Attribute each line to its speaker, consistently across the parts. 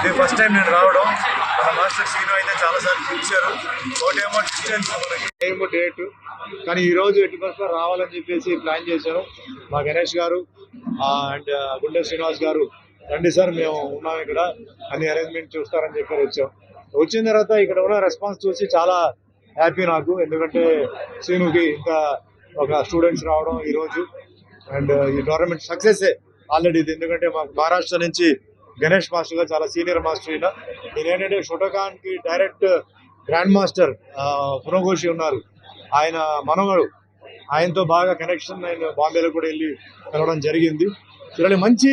Speaker 1: ఇది first time నేను రావడం. మన మాస్టర్ సీను అయితే చాలాసార్లు పిలిచారు. ఒకటేమో డిస్టెన్స్ టైం డేట్, కానీ ఈరోజు ఎట్టి పరిస్థితుల్లో రావాలని చెప్పేసి ప్లాన్ చేశారు. మా గణేష్ గారు అండ్ గుండె శ్రీనివాస్ గారు, రండి సార్ మేము ఉన్నాం ఇక్కడ, అన్ని అరేంజ్మెంట్ చూస్తారని చెప్పి వచ్చాం. వచ్చిన తర్వాత ఇక్కడ ఉన్న రెస్పాన్స్ చూసి చాలా హ్యాపీ నాకు, ఎందుకంటే సీనుకి ఇంకా ఒక స్టూడెంట్స్ రావడం ఈరోజు అండ్ ఈ టోర్నమెంట్ సక్సెస్ ఆల్రెడీ ఇది. ఎందుకంటే మాకు మహారాష్ట్ర నుంచి గణేష్ మాస్టర్ గారు చాలా సీనియర్ మాస్టర్ ఈయన. ఏంటంటే షోటోకాన్కి డైరెక్ట్ గ్రాండ్ మాస్టర్ పునఘోషి ఉన్నారు, ఆయన మనవడు, ఆయనతో బాగా కనెక్షన్. ఆయన బాంబేలో కూడా వెళ్ళి కలవడం జరిగింది. ఇలా మంచి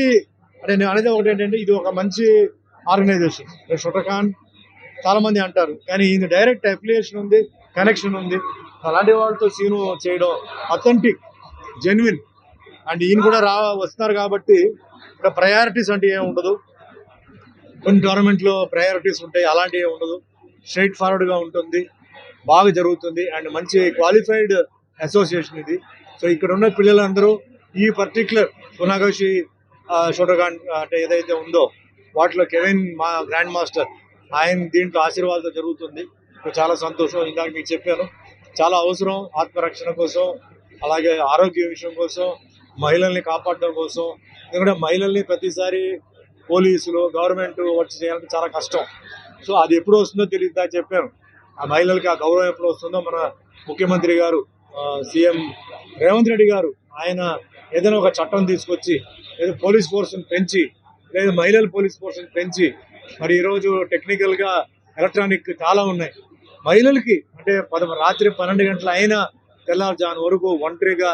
Speaker 1: అంటే నేను అనేది ఒకటి ఏంటంటే ఇది ఒక మంచి ఆర్గనైజేషన్. షోటోకాన్ చాలా మంది అంటారు, కానీ ఈయన డైరెక్ట్ అఫిలియేషన్ ఉంది, కనెక్షన్ ఉంది. అలాంటి వాళ్ళతో సీను చేయడం అథెంటిక్, జెన్యున్. అండ్ ఈయన కూడా వస్తున్నారు కాబట్టి ఇక్కడ ప్రయారిటీస్ అంటే ఏమి ఉండదు. కొన్ని టోర్నమెంట్లో ప్రయారిటీస్ ఉంటాయి, అలాంటివి ఏమి ఉండదు. స్ట్రైట్ ఫార్వర్డ్గా ఉంటుంది, బాగా జరుగుతుంది అండ్ మంచి క్వాలిఫైడ్ అసోసియేషన్ ఇది. సో ఇక్కడ ఉన్న పిల్లలందరూ ఈ పర్టిక్యులర్ పునఘోషి షోటోకాన్ అంటే ఏదైతే ఉందో వాటిలో కెవిన్ మా గ్రాండ్ మాస్టర్ ఆయన దీంట్లో ఆశీర్వాదాలతో జరుగుతుంది. చాలా సంతోషం. ఇందాక మీకు చెప్పాను, చాలా అవసరం ఆత్మరక్షణ కోసం, అలాగే ఆరోగ్య విషయం కోసం, మహిళల్ని కాపాడడం కోసం. ఎందుకంటే మహిళల్ని ప్రతిసారి పోలీసులు గవర్నమెంట్ వచ్చి చేయాలంటే చాలా కష్టం. సో అది ఎప్పుడు వస్తుందో తెలియదు చెప్పాను. ఆ మహిళలకి ఆ గౌరవం ఎప్పుడు వస్తుందో మన ముఖ్యమంత్రి గారు సీఎం రేవంత్ రెడ్డి గారు ఆయన ఏదైనా ఒక చట్టం తీసుకొచ్చి లేదా పోలీస్ ఫోర్స్ని పెంచి లేదా మహిళల పోలీస్ ఫోర్స్ని పెంచి, మరి ఈరోజు టెక్నికల్గా ఎలక్ట్రానిక్ చాలా ఉన్నాయి. మహిళలకి అంటే రాత్రి 12 గంటల అయినా తెల్లారుజాను వరకు ఒంటరిగా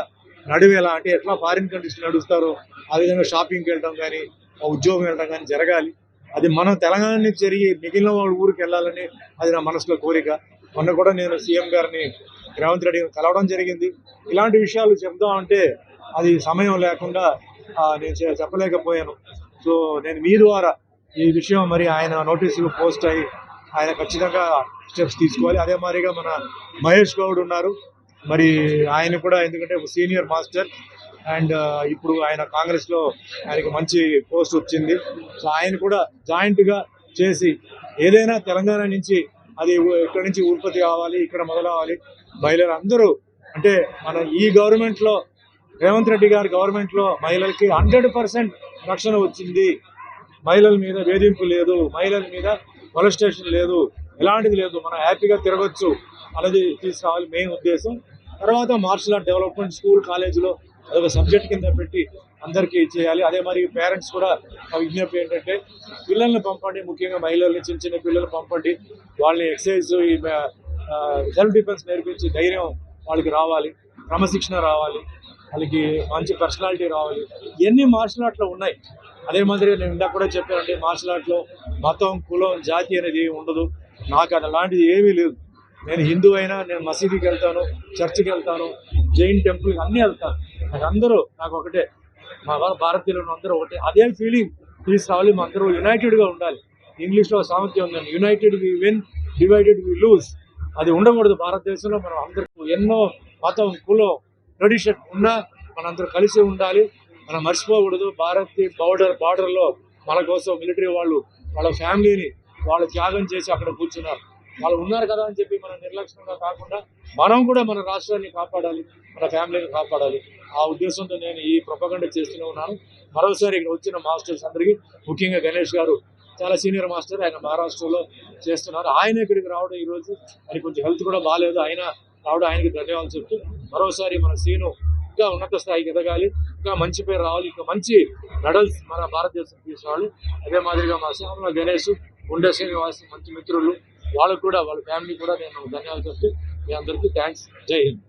Speaker 1: నడివేలా అంటే ఎట్లా ఫారిన్ కంట్రీస్ నడుస్తారో ఆ విధంగా షాపింగ్కి వెళ్ళడం కానీ ఉద్యోగం వెళ్ళడం కానీ జరగాలి. అది మనం తెలంగాణ నుంచి జరిగి మిగిలిన వాళ్ళ ఊరికి వెళ్ళాలని అది నా మనసులో కోరిక. మొన్న కూడా నేను సీఎం గారిని రేవంత్ రెడ్డి కలవడం జరిగింది. ఇలాంటి విషయాలు చెప్దామంటే అది సమయం లేకుండా నేను చెప్పలేకపోయాను. సో నేను మీ ద్వారా ఈ విషయం మరి ఆయన నోటీసులు పోస్ట్ అయ్యి ఆయన ఖచ్చితంగా స్టెప్స్ తీసుకోవాలి. అదే మాదిరిగా మన మహేష్ గౌడ్ ఉన్నారు, మరి ఆయన కూడా ఎందుకంటే సీనియర్ మాస్టర్ అండ్ ఇప్పుడు ఆయన కాంగ్రెస్లో ఆయనకు మంచి పోస్ట్ వచ్చింది. సో ఆయన కూడా జాయింట్గా చేసి ఏదైనా తెలంగాణ నుంచి అది ఇక్కడ నుంచి ఉత్పత్తి కావాలి, ఇక్కడ మొదలవ్వాలి. మహిళలు అందరూ అంటే మన ఈ గవర్నమెంట్లో రేవంత్ రెడ్డి గారి గవర్నమెంట్లో మహిళలకి 100% రక్షణ వచ్చింది. మహిళల మీద వేధింపు లేదు, మహిళల మీద మొలెస్టేషన్ లేదు, ఎలాంటిది లేదు. మనం హ్యాపీగా తిరగచ్చు అనేది తీసుకురావాలి మెయిన్ ఉద్దేశం. తర్వాత మార్షల్ ఆర్ట్ డెవలప్మెంట్ స్కూల్ కాలేజీలో అదొక సబ్జెక్ట్ కింద పెట్టి అందరికీ చేయాలి. అదే మరి పేరెంట్స్ కూడా విజ్ఞప్తి ఏంటంటే పిల్లల్ని పంపండి, ముఖ్యంగా మహిళల్ని, చిన్న చిన్న పిల్లల్ని పంపండి. వాళ్ళని ఎక్సర్సైజ్ సెల్ఫ్ డిఫెన్స్ నేర్పించి ధైర్యం వాళ్ళకి రావాలి, క్రమశిక్షణ రావాలి, వాళ్ళకి మంచి పర్సనాలిటీ రావాలి. ఇవన్నీ మార్షల్ ఆర్ట్లో ఉన్నాయి. అదే మాదిరిగా నేను ఇందాక కూడా చెప్పానండి, మార్షల్ ఆర్ట్లో మతం, కులం, జాతి అనేది ఉండదు. నాకు అది అలాంటిది ఏమీ లేదు. నేను హిందూ అయినా నేను మసీదుకి వెళ్తాను, చర్చికి వెళ్తాను, జైన్ టెంపుల్కి అన్నీ వెళ్తాను. నాకు ఒకటే, మా భారతీయులు అందరూ ఒకటే. అదే ఫీలింగ్ తీసుకురావాలి. మా అందరూ యునైటెడ్గా ఉండాలి. ఇంగ్లీష్లో సామర్థ్యం ఉందండి, united we win, divided we lose. అది ఉండకూడదు భారతదేశంలో. మనం అందరూ ఎన్నో మతం, కులం, ట్రెడిషన్ ఉన్నా మనందరూ కలిసి ఉండాలి. మనం మర్చిపోకూడదు. భారతీయ బార్డర్లో మన కోసం మిలిటరీ వాళ్ళు వాళ్ళ ఫ్యామిలీని వాళ్ళు త్యాగం చేసి అక్కడ కూర్చున్నారు. వాళ్ళు ఉన్నారు కదా అని చెప్పి మనం నిర్లక్ష్యంగా కాకుండా మనం కూడా మన రాష్ట్రాన్ని కాపాడాలి, మన ఫ్యామిలీని కాపాడాలి. ఆ ఉద్దేశంతో నేను ఈ ప్రొపగండా చేస్తూనే ఉన్నాను. మరోసారి ఇక్కడ వచ్చిన మాస్టర్స్ అందరికీ, ముఖ్యంగా గణేష్ గారు చాలా సీనియర్ మాస్టర్, ఆయన మహారాష్ట్రలో చేస్తున్నారు. ఆయన ఇక్కడికి రావడం ఈరోజు ఆయన కొంచెం హెల్త్ కూడా బాగాలేదు, ఆయన రావడం ఆయనకి ధన్యవాదాలు చెప్తూ మరోసారి మన సీను ఇంకా ఉన్నత స్థాయికి ఎదగాలి, ఇంకా మంచి పేరు రావాలి, ఇంకా మంచి మెడల్స్ మన భారతదేశం తీసుకురావాలి. అదే మాదిరిగా మా శ్యామల గణేష్, గుండె శ్రీనివాస్ మంచి మిత్రులు, వాళ్ళకు కూడా వాళ్ళ ఫ్యామిలీ కూడా నేను ధన్యవాదాలు చెప్తూ మీ అందరికీ థ్యాంక్స్. జై హింద్.